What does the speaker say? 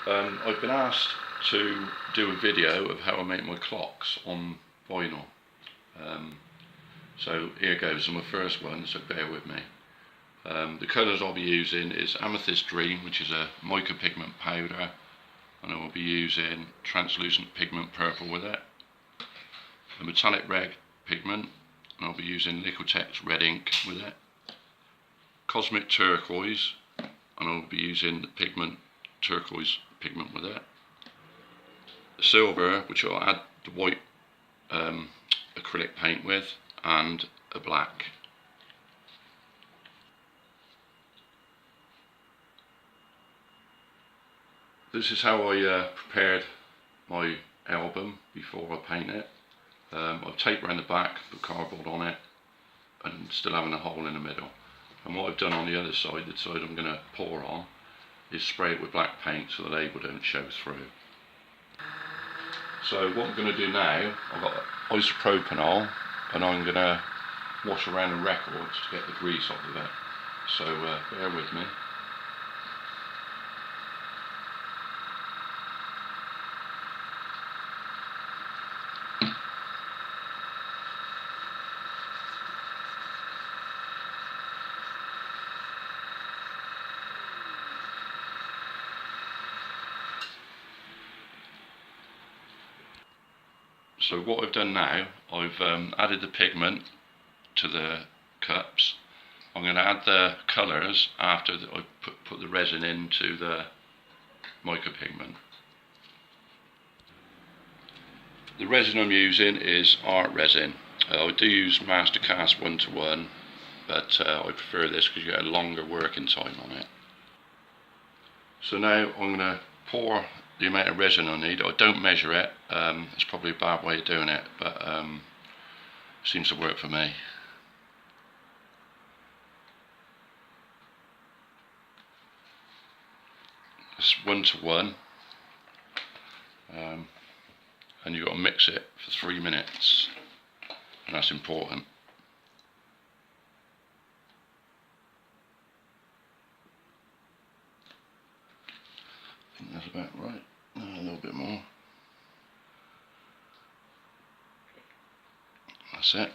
I've been asked to do a video of how I make my clocks on vinyl. So here goes, my first one, so bear with me. The colours I'll be using is Amethyst Green, which is a mica pigment powder, and I will be using translucent pigment purple with it, a metallic red pigment, and I'll be using Liquitex red ink with it, cosmic turquoise, and I'll be using the pigment turquoise pigment with it, silver, which I'll add the white acrylic paint with, and a black. This is how I prepared my album before I paint it. I've taped around the back, put cardboard on it, and still having a hole in the middle. And what I've done on the other side, the side I'm going to pour on, is spray it with black paint so the label don't show through. So what I'm going to do now, I've got isopropanol, and I'm going to wash around the records to get the grease off of it. So bear with me. So what I've done now, I've added the pigment to the cups. I'm going to add the colours after I put the resin into the mica pigment. The resin I'm using is RESIN. I do use Mastercast 1:1, but I prefer this because you get a longer working time on it. So now I'm going to pour the amount of resin I need. I don't measure it, it's probably a bad way of doing it, but it seems to work for me. It's 1:1, and you've got to mix it for 3 minutes, and that's important. I think that's about right. A little bit more. That's it.